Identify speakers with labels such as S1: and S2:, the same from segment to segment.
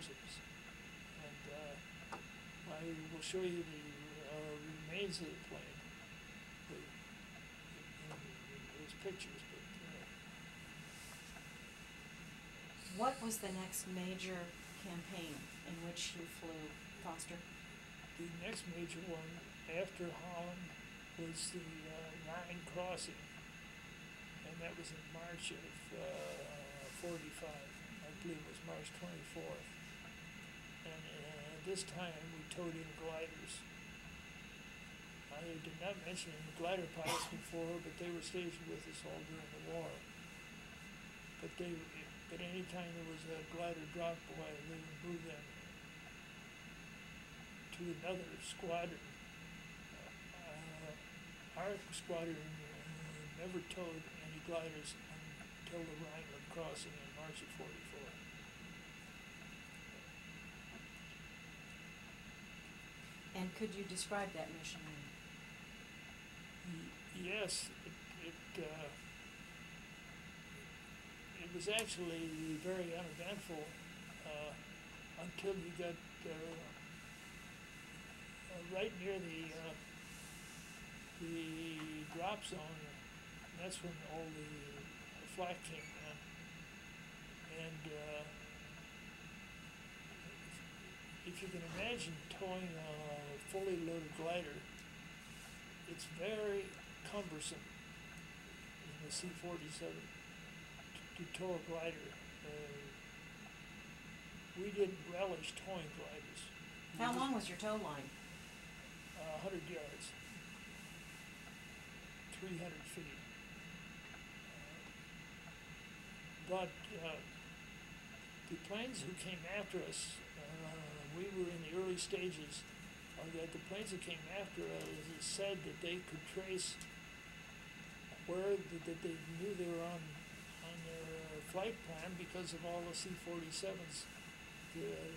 S1: explosives. And I will show you the remains of the plane in those pictures. But
S2: what was the next major campaign in which you flew, Foster?
S1: the next major one after Holland was the Rhine crossing, and that was in March of 45. I believe it was March 24th. And this time we towed in gliders. I did not mention the glider pilots before, but they were stationed with us all during the war. But any time there was a glider drop by, they would move them to another squadron. Our squadron never towed any gliders until the Rhineland crossing in March of 44.
S2: And could you describe that mission?
S1: Yes, it was actually very uneventful until you got right near the drop zone. That's when all the flak came in, and if you can imagine towing a fully loaded glider, it's very cumbersome in the C-47 to tow a glider. We didn't relish towing gliders.
S2: How long was your tow line?
S1: 100 yards, 300 feet. But the planes who came after us, we were in the early stages that the planes that came after us said that they could trace where that they knew they were on their flight plan because of all the C-47s that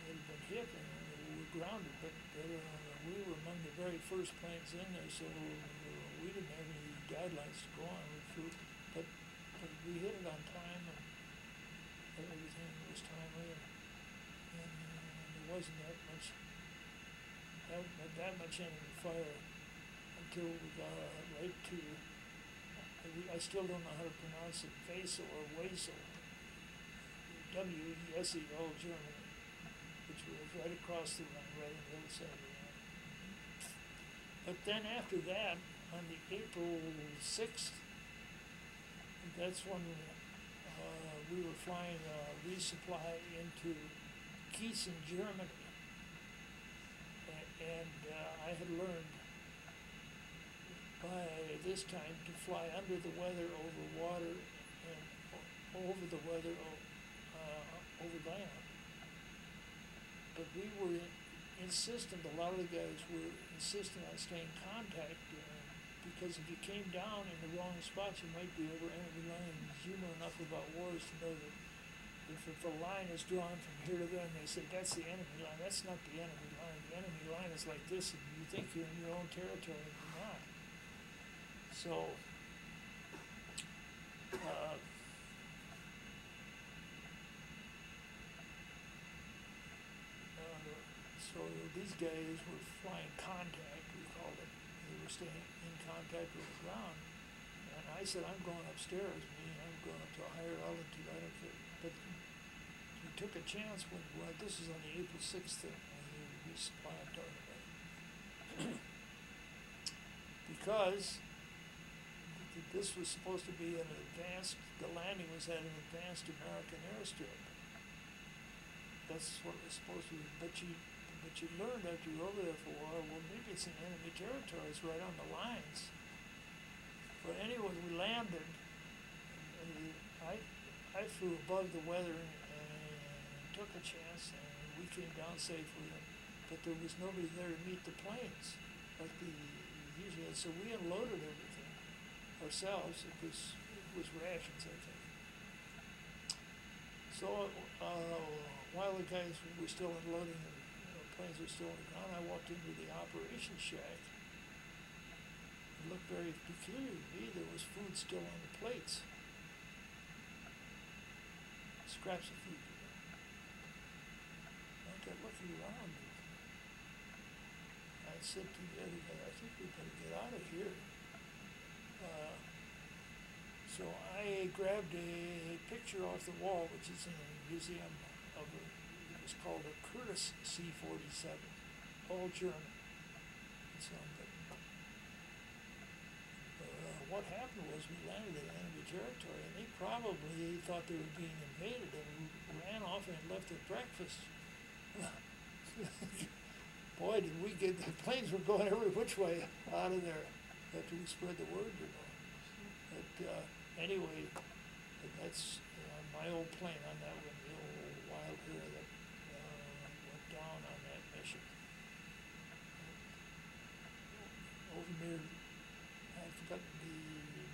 S1: had been hit and were grounded. But we were among the very first planes in there, so we didn't have any guidelines to go on. But we hit it on time, and everything was timely, and there wasn't that much enemy fire until we got right to, I still don't know how to pronounce it, Wesel or Wesel, W-E-S-E-L, Germany, which was right across the Rhine, right on the other side of the Rhine. But then after that, on the April 6th, that's when we were flying resupply into Gießen, Germany. And I had learned by this time to fly under the weather, over water, and over the weather, over land. But we were insistent, a lot of the guys were insistent on staying in contact, because if you came down in the wrong spot, you might be over enemy lines. You know enough about wars to know that if a line is drawn from here to there, and they say that's the enemy line, that's not the enemy line. The enemy line is like this, and you think you're in your own territory, and you're not. So, so these guys were flying contact, we called it. They were staying in contact with the ground. And I said, I'm going upstairs, I'm going up to a higher altitude, I don't care. But we took a chance when this is on the April 6th thing, resupply I'm talking about. Because this was supposed to be an advanced, the landing was at an advanced American airstrip. That's what it was supposed to be. But you learned after you were over there for a while, well, maybe it's in enemy territory, it's right on the lines. But anyway, we landed, and I flew above the weather and took a chance, and we came down safely, but there was nobody there to meet the planes, like the usually. So we unloaded everything ourselves. It was rations, I think. So while the guys were still unloading, the planes were still on the ground, I walked into the operations shack. It looked very peculiar to me. There was food still on the plates. scraps of food. I kept looking around. I said to the other guy, I think we better get out of here. So I grabbed a picture off the wall, which is in a museum of it was called a Curtiss C-47, all German. So, what happened was we landed in enemy territory, and they probably thought they were being invaded and ran off and left their breakfast. Boy, did we get, the planes were going every which way out of there after we spread the word, you know. But anyway, that's my old plane on that one, the old Wild Hare that went down on that mission. Over near, I've forgotten the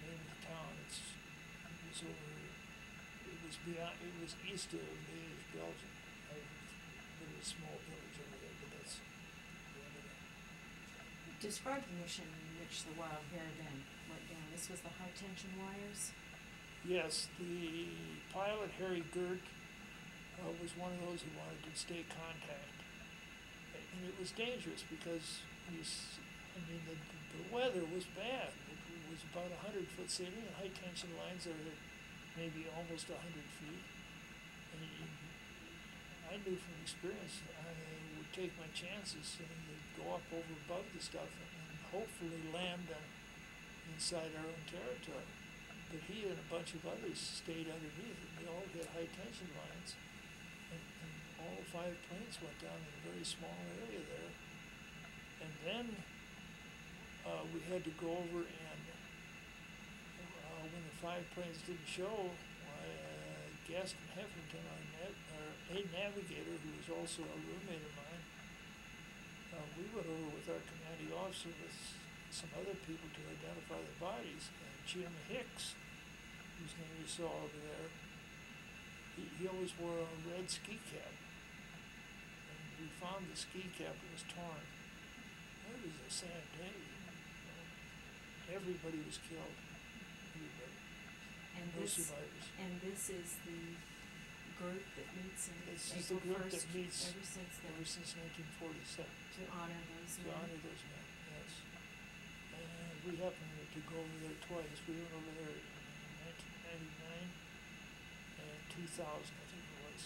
S1: name of the town. It was over, it was beyond, it was east of Liège, Belgium. There was a small village over there, but that's the end of it.
S2: Describe the mission in which the Wild Hare then went down. This was the high tension wires?
S1: Yes, the pilot, Harry Gert, was one of those who wanted to stay contact. And it was dangerous because the weather was bad. It was about 100-foot sailing, and high tension lines are maybe almost 100 feet. And I knew from experience I would take my chances and go up over above the stuff and hopefully land inside our own territory. But he and a bunch of others stayed underneath it. They all had high tension lines, and all 5 planes went down in a very small area there. And then we had to go over and when the 5 planes didn't show, Gaston Heffington, a navigator who was also a roommate of mine, we went over with our commanding officer with some other people to identify the bodies. And Jim Hicks, whose name you saw over there, he always wore a red ski cap. And we found the ski cap that was torn. It was a sad day. Everybody was killed. Everybody.
S2: And
S1: No
S2: this,
S1: survivors.
S2: and this is the group that meets in
S1: This is
S2: April
S1: the group
S2: 1st,
S1: that meets
S2: ever since then,
S1: 1947.
S2: to honor those
S1: To
S2: men.
S1: honor those men, yes. And we happened to go over there twice. We went over there in 1999 and 2000, I think it was.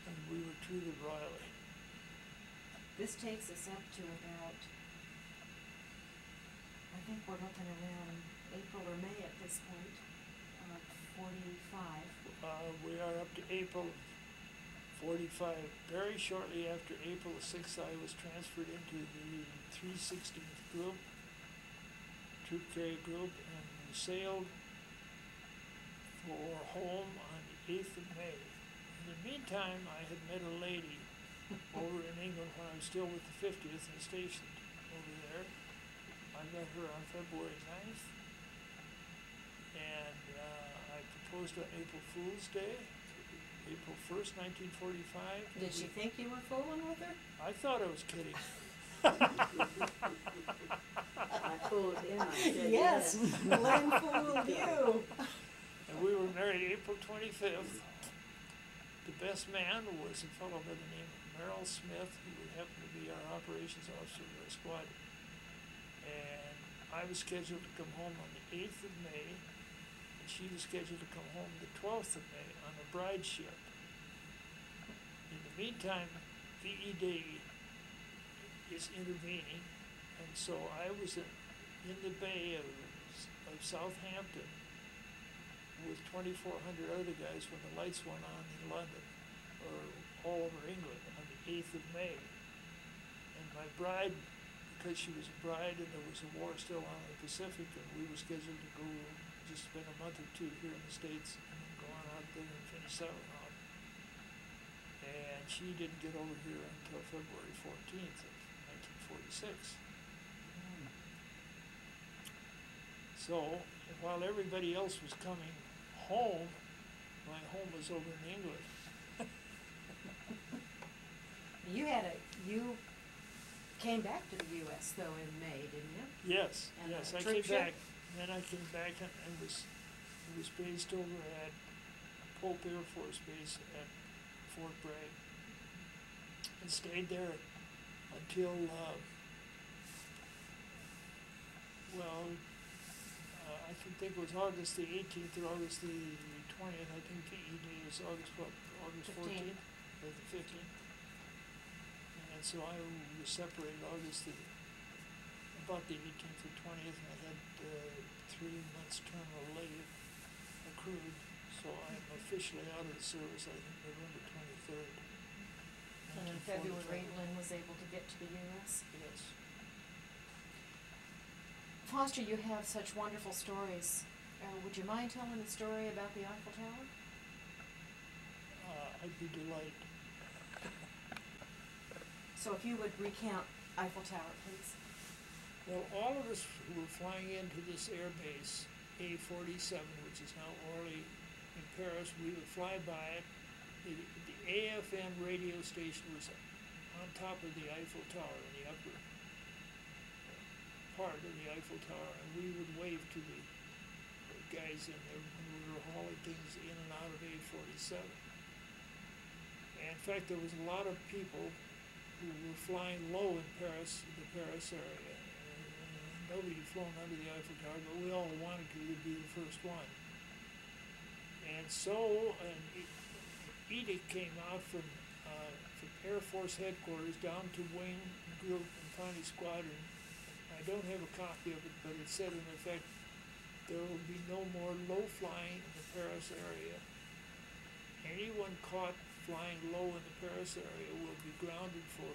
S1: And we were treated royally.
S2: This takes us up to about, I think we're looking around April or May at this point, 45.
S1: We are up to April 45. Very shortly after April 6th, I was transferred into the 316th Group, Troop Carrier Group, and we sailed for home on the 8th of May. In the meantime, I had met a lady over in England when I was still with the 50th and stationed over there. I met her on February 9th, and I proposed on April Fool's Day, April 1st, 1945.
S2: Did she think you were fooling with her?
S1: I thought I was kidding.
S3: I fooled him, I said
S2: Yes, Len fooled you.
S1: And we were married April 25th. The best man was a fellow by the name of Merrill Smith, who happened to be our operations officer of our squad. And I was scheduled to come home on the 8th of May, and she was scheduled to come home the 12th of May on a bride ship. In the meantime, VE is intervening, and so I was in the bay of Southampton with 2,400 other guys when the lights went on in London, or all over England, on the 8th of May. And my bride, because she was a bride and there was a war still on in the Pacific, and we were scheduled to go just spend a month or two here in the States and then go on out there and finish that one off. And she didn't get over here until February 14th of 1946. So, while everybody else was coming home, my home was over in England.
S2: You came back to the U.S. though in May, didn't you?
S1: Yes,
S2: And
S1: yes,
S2: the
S1: I
S2: troop
S1: came
S2: ship?
S1: back. Then I came back and was based over at Pope Air Force Base at Fort Bragg, and stayed there until, I think it was August the 18th or August the 20th. I think PE Day is August 14th or the 15th. And so I was separated about the 18th or 20th, and I had 3 months terminal leave accrued. So I'm officially out of the service, I think, November 23rd.
S2: And in February, Lynn was able to get to the US.
S1: Yes.
S2: Foster, you have such wonderful stories. Would you mind telling the story about the Eiffel Tower?
S1: I'd be delighted.
S2: So if you would recount Eiffel Tower, please.
S1: Well, all of us who were flying into this air base, A47, which is now Orly in Paris, we would fly by it. The AFM radio station was on top of the Eiffel Tower, in the upper part of the Eiffel Tower, and we would wave to the guys in there when we were hauling things in and out of A47. And in fact, there was a lot of people who were flying low in Paris, the Paris area. Nobody had flown under the Eiffel Tower, but we all wanted to be the first one. And so an edict came out from Air Force headquarters down to Wing Group and Piney Squadron. I don't have a copy of it, but it said in effect, there will be no more low flying in the Paris area. Anyone caught flying low in the Paris area will be grounded for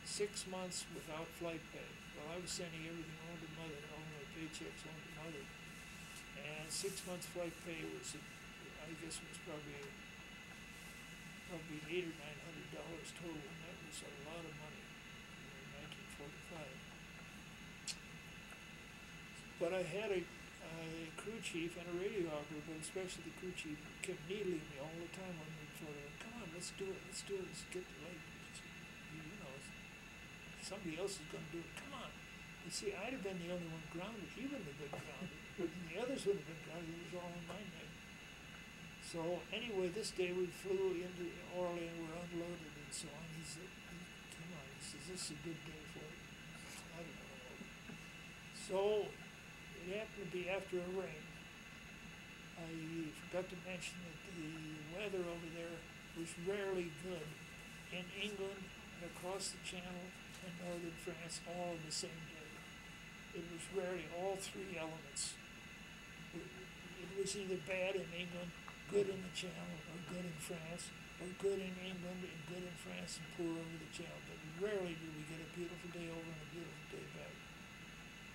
S1: 6 months without flight pay. Well, I was sending everything home to mother, all my paychecks home to mother. And 6 months flight pay was, I guess it was probably $800 or $900 total, and that was a lot of money in 1945. But I had a crew chief and a radio operator, but especially the crew chief, kept needling me all the time when we were floating. Come on, let's do it, let's get the light. You know, somebody else is going to do it, come on. You see, I'd have been the only one grounded, he wouldn't have been grounded, and the others wouldn't have been grounded, it was all on my name. So anyway, this day we flew into Orly and we're unloaded and so on. He said, come on, he says, this is a good day for it. I don't know. So it happened to be after a rain. I forgot to mention that the weather over there was rarely good in England and across the Channel and northern France all on the same day. It was rarely all 3 elements. It was either bad in England, good in the Channel, or good in France, or good in England and good in France and poor over the Channel. But rarely did we get a beautiful day over and a beautiful day back.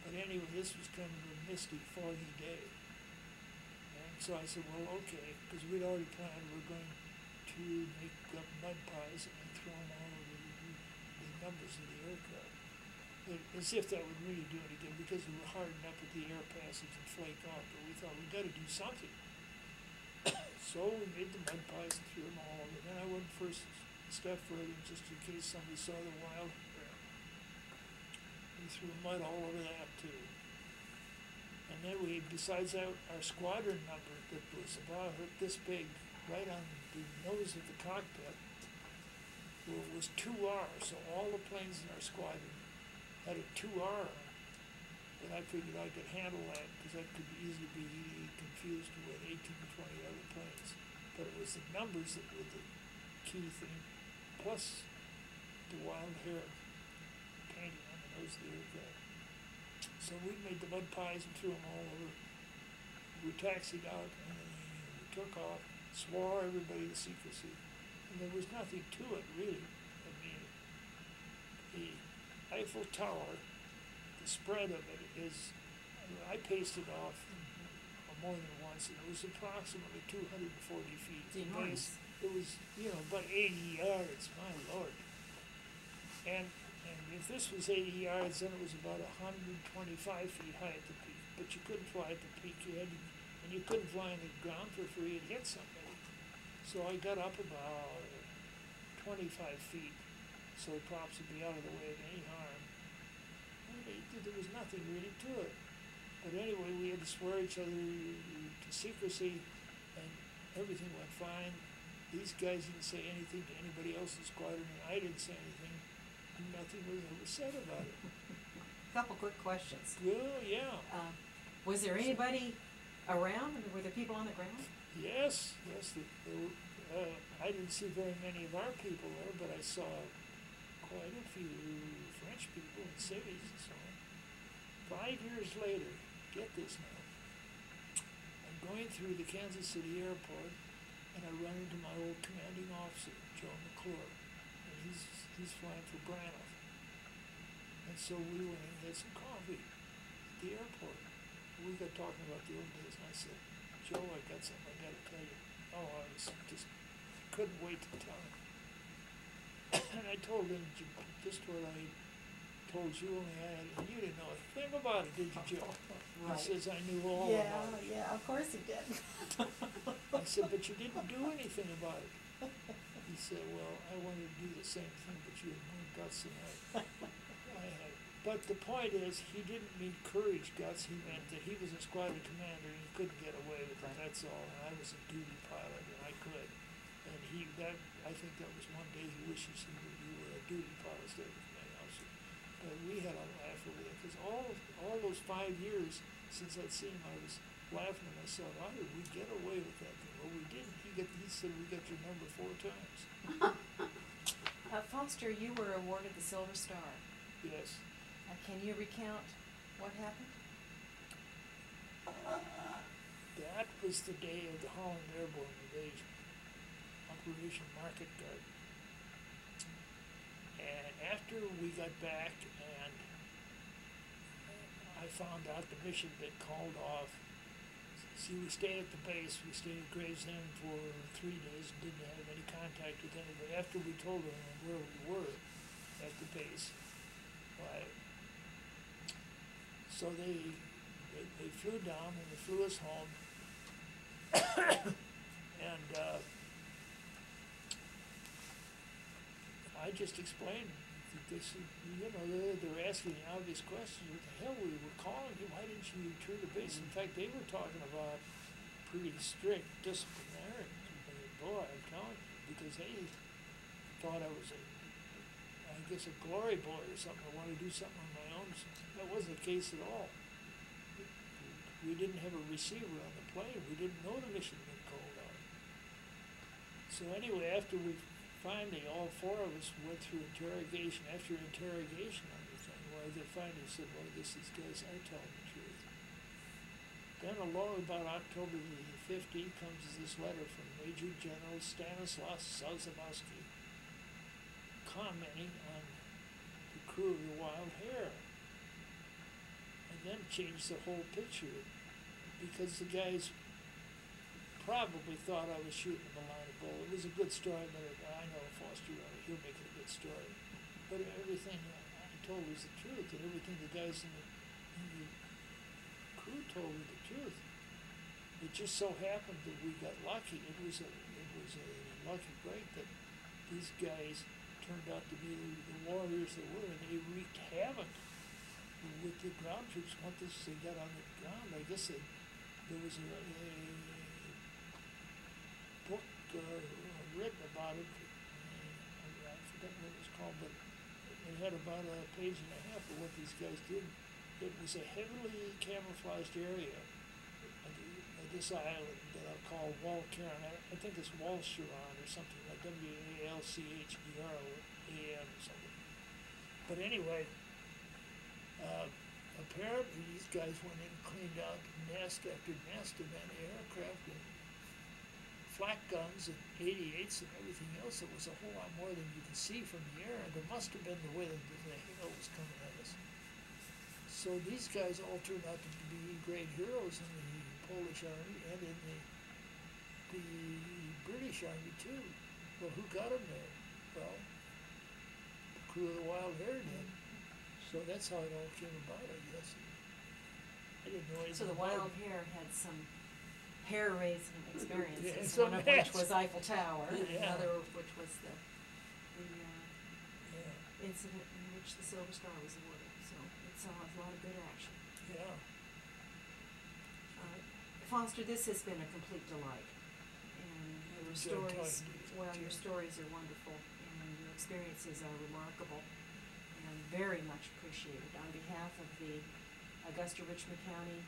S1: But anyway, this was kind of a misty, foggy day. And so I said, well, okay, because we'd already planned we're going to make up mud pies and throw them all over the numbers of the aircraft. As if that would really do anything, because we were hardened up at the air passage and flake off, but we thought we'd got to do something. So we made the mud pies and threw them all over. Then I went first a step further, just in case somebody saw the wild hair. We threw mud all over that too. And then we, besides that, our squadron number that was about this big, right on the nose of the cockpit, was 2R. So all the planes in our squadron had a 2R. But I figured I could handle that because that could easily be confused with 18 or 20 other planes. But it was the numbers that were the key thing, plus the wild hair painting on the nose of the aircraft. So we made the mud pies and threw them all over. We taxied out and we took off, swore everybody to secrecy. And there was nothing to it, really. I mean, the Eiffel Tower, the spread of it is, I paced it off more than once, and it was approximately 240 feet.
S2: It's enormous.
S1: It was, about 80 yards, my lord. And if this was 80 yards, then it was about 125 feet high at the peak. But you couldn't fly at the peak, and you couldn't fly on the ground for free and hit somebody. So I got up about 25 feet, so the props would be out of the way of any harm. There was nothing really to it. But anyway, we had to swear each other to secrecy, and everything went fine. These guys didn't say anything to anybody else in the squadron, and I didn't say anything, and nothing was ever said about it.
S2: Couple quick questions.
S1: Well, yeah,
S2: Was there anybody around? I mean, were there people on the ground?
S1: yes, there were, I didn't see very many of our people there, but I saw quite a few French people in cities and so on. 5 years later, get this now, I'm going through the Kansas City airport, and I run into my old commanding officer, Joe McClure, and he's flying for Braniff. And so we went and had some coffee at the airport. We got talking about the old days, and I said, Joe, I got something I gotta tell you. Oh, I was just couldn't wait to tell him. And I told him just what I told you only I had, and you didn't know a thing about it, did you, Joe?
S2: Right.
S1: He says, I knew all about it.
S2: Yeah, of course he did.
S1: I said, but you didn't do anything about it. He said, well, I wanted to do the same thing, but you had more guts than I had. But the point is, he didn't mean courage guts, he meant that he was a squadron commander and he couldn't get away with it, that's all. And I was a duty pilot and I could. And I think that was one day he wishes you were a duty pilot instead of a commanding officer. But we had a laugh over that, because all those 5 years since I'd seen him, I was laughing to myself, how did we get away with that thing? Well, we didn't. He said we got your number 4 times.
S2: Foster, you were awarded the Silver Star.
S1: Yes.
S2: Can you recount what happened?
S1: That was the day of the Holland Airborne Invasion, Operation Market Garden. And after we got back and I found out the mission had been called off. See, we stayed at the base, we stayed at Gravesend for 3 days and didn't have any contact with anybody. After we told them where we were at the base, so they flew down and they flew us home. And I just explained that this, they're asking obvious questions. What the hell, we were calling you, why didn't you return to base? In fact, they were talking about pretty strict disciplinarians. Boy, I'm telling you, because they thought I was I guess a glory boy or something. I wanted to do something on my own. That wasn't the case at all. We didn't have a receiver on the plane. We didn't know the mission had been called out. So anyway, after we finally, all 4 of us went through interrogation. After interrogation on the thing, they finally said, well, I guess these guys are telling the truth. Then along about October the 15th comes this letter from Major General Stanislaus Sosabowski, commenting on the crew of the Wild Hare, and then changed the whole picture, because the guys probably thought I was shooting them a line of bull. It was a good story, but I know Foster, he'll make it a good story. But everything I told was the truth, and everything the guys in the crew told was the truth. It just so happened that we got lucky. It was a lucky break that these guys turned out to be the warriors they were, and they wreaked havoc with the ground troops. Once they got on the ground, I guess there was a book written about it. I forget what it was called, but it had about a page and a half of what these guys did. It was a heavily camouflaged area of this island that I'll call Walcheren. I think it's Walcheren or something like Walchheran or something. But anyway, apparently these guys went in and cleaned out nest after nest of anti-aircraft and flak guns and 88s and everything else. It was a whole lot more than you could see from the air, and it must have been the way that the hail was coming at us. So these guys all turned out to be great heroes in the Polish army and in the British army too. Well, who got them there? Well, the crew of the Wild Hare did. So that's how it all came about, I guess. I didn't know anything.
S2: So the Wild Hare had some hair-raising experiences,
S1: Yeah,
S2: one of which was Eiffel Tower, and
S1: Yeah.
S2: another of which was the incident in which the Silver Star was awarded. So it saw a lot of good action.
S1: Yeah.
S2: Foster, this has been a complete delight, your
S1: enjoyed
S2: stories,
S1: talking to you.
S2: well, your stories are wonderful, and your experiences are remarkable, and very much appreciated. On behalf of the Augusta Richmond County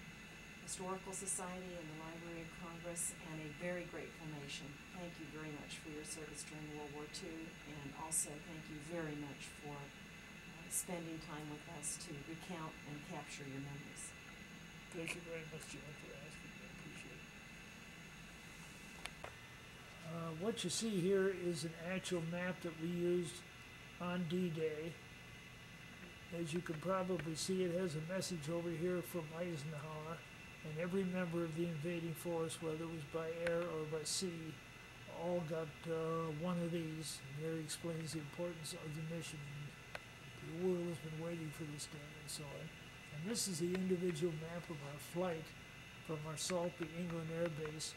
S2: Historical Society and the Library of Congress, and a very grateful nation, thank you very much for your service during World War II, and also thank you very much for spending time with us to recount and capture your memories.
S1: Thank you very much, Jan, for asking me. I appreciate it. What you see here is an actual map that we used on D-Day. As you can probably see, it has a message over here from Eisenhower, and every member of the invading force, whether it was by air or by sea, all got one of these. And there he explains the importance of the mission. The world has been waiting for this day, and so on. And this is the individual map of our flight from our Saltby, England Air Base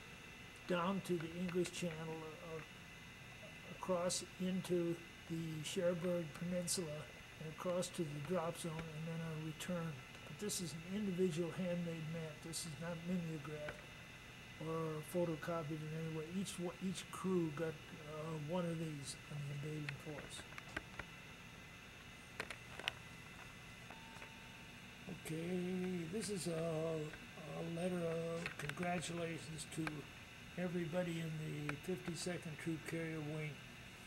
S1: down to the English Channel, across into the Cherbourg Peninsula, and across to the drop zone, and then our return. But this is an individual handmade map. This is not mimeographed or photocopied in any way. Each crew got one of these on the invading force. Okay, this is a letter of congratulations to everybody in the 52nd Troop Carrier Wing.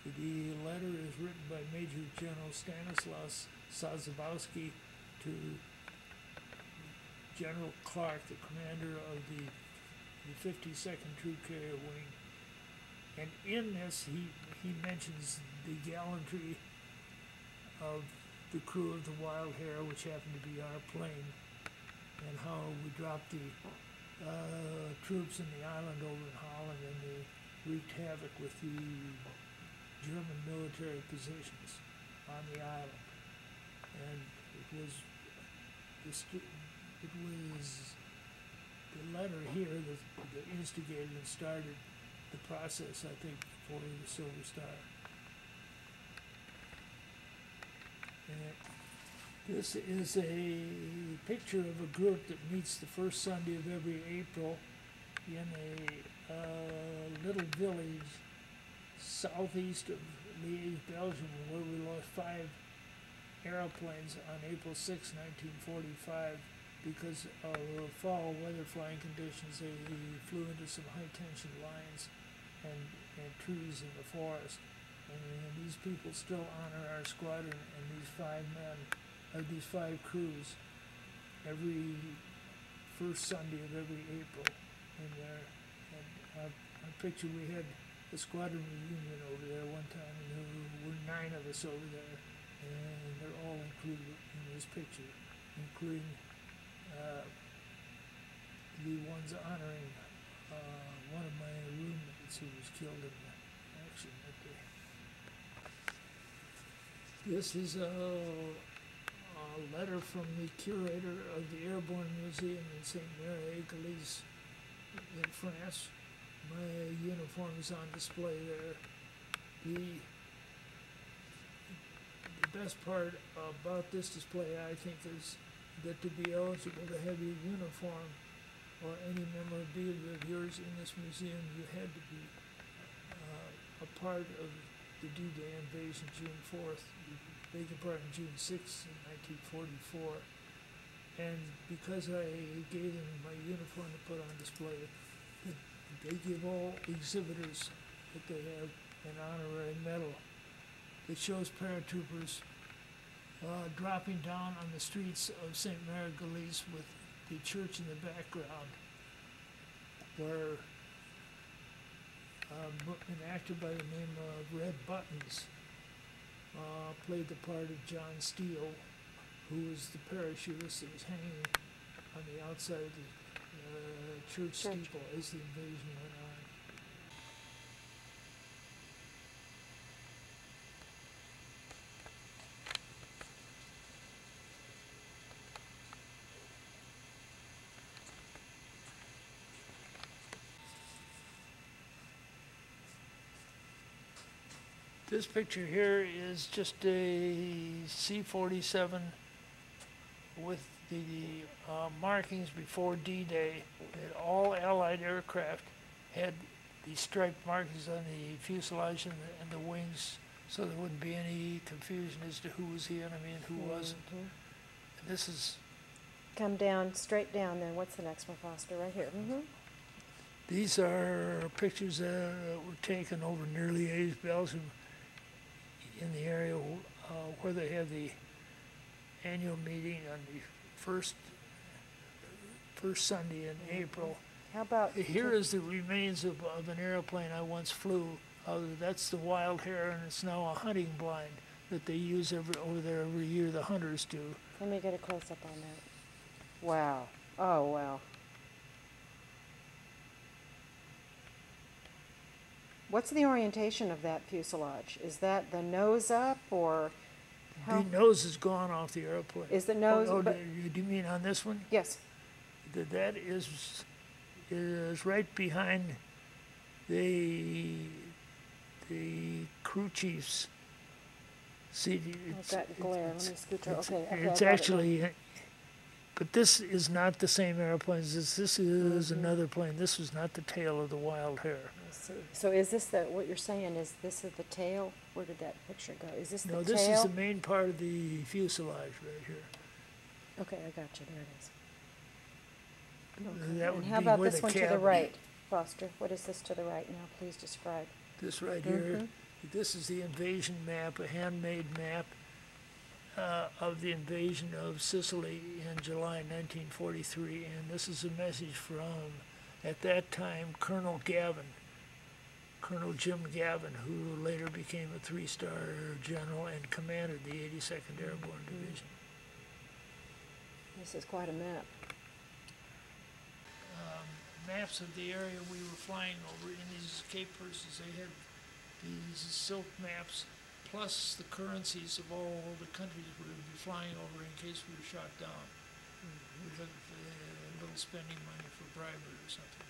S1: The letter is written by Major General Stanislaus Sazabowski to General Clark, the commander of the 52nd Troop Carrier Wing. And in this, he mentions the gallantry of the crew of the Wild Hare, which happened to be our plane, and how we dropped the troops in the island over in Holland, and they wreaked havoc with the German military positions on the island. And it was the letter here that instigated and started the process, I think, for the Silver Star. And this is a picture of a group that meets the first Sunday of every April in a little village southeast of Liège, Belgium, where we lost 5 airplanes on April 6, 1945, because of foul weather flying conditions. They flew into some high-tension lines and trees in the forest. And these people still honor our squadron and these 5 men, or these 5 crews, every first Sunday of every April. And our picture, we had a squadron reunion over there one time, and there were 9 of us over there, and they're all included in this picture, including the ones honoring one of my roommates who was killed in the action that day. This is a letter from the curator of the Airborne Museum in Sainte-Mère-Église in France. My uniform is on display there. The best part about this display, I think, is that to be eligible to have your uniform or any memorabilia of yours in this museum, you had to be a part of the D-Day invasion, June 4th, beg your pardon, June 6th in 1944. And because I gave them my uniform to put on display, they give all exhibitors that they have an honorary medal that shows paratroopers dropping down on the streets of Sainte-Mère-Église with the church in the background, where an actor by the name of Red Buttons played the part of John Steele, who was the parachutist that was hanging on the outside of the church steeple as the invasion went on. This picture here is just a C-47 with the markings before D-Day that all Allied aircraft had the striped markings on the fuselage and the wings, so there wouldn't be any confusion as to who was in, I mean, who wasn't.
S2: Mhm.
S1: And this is,
S2: Come down, straight down then. What's the next one, Foster? Right here.
S1: these are pictures that were taken over near Liège, Belgium, in the area where they have the annual meeting on the first Sunday in April.
S2: How about,
S1: Here is the remains of an airplane I once flew. That's the wild hare, and it's now a hunting blind that they use over there every year. The hunters do.
S2: let me get a close-up on that. Wow. Oh, wow. What's the orientation of that fuselage? Is that the nose up, or how?
S1: The nose is gone off the airplane.
S2: Is the nose?
S1: Oh,
S2: but,
S1: do you mean on this one?
S2: yes.
S1: That is right behind the crew chief's seat.
S2: I've got glare. Let me scoot her. Okay. Okay.
S1: It's
S2: I got it.
S1: actually, but this is not the same airplane. This is another plane. This was not the tail of the wild hare.
S2: Let's see. So is this what you're saying? Is this the tail? Where did that picture go? Is this the
S1: No,
S2: tail?
S1: this is the main part of the fuselage right here.
S2: Okay, I got you. There it is.
S1: That would
S2: And how
S1: be
S2: about
S1: where
S2: this
S1: the
S2: one to the
S1: cabin-
S2: right, Foster? What is this to the right now? Please describe.
S1: This right here,
S2: Mhm.
S1: this is the invasion map, a handmade map of the invasion of Sicily in July 1943, and this is a message from, at that time, Colonel Jim Gavin, who later became a 3-star general and commanded the 82nd Airborne Division.
S2: This is quite a map.
S1: Maps of the area we were flying over in these Cape Verses, they had these silk maps, plus the currencies of all the countries we would be flying over in case we were shot down. We had a little spending money for bribery or something.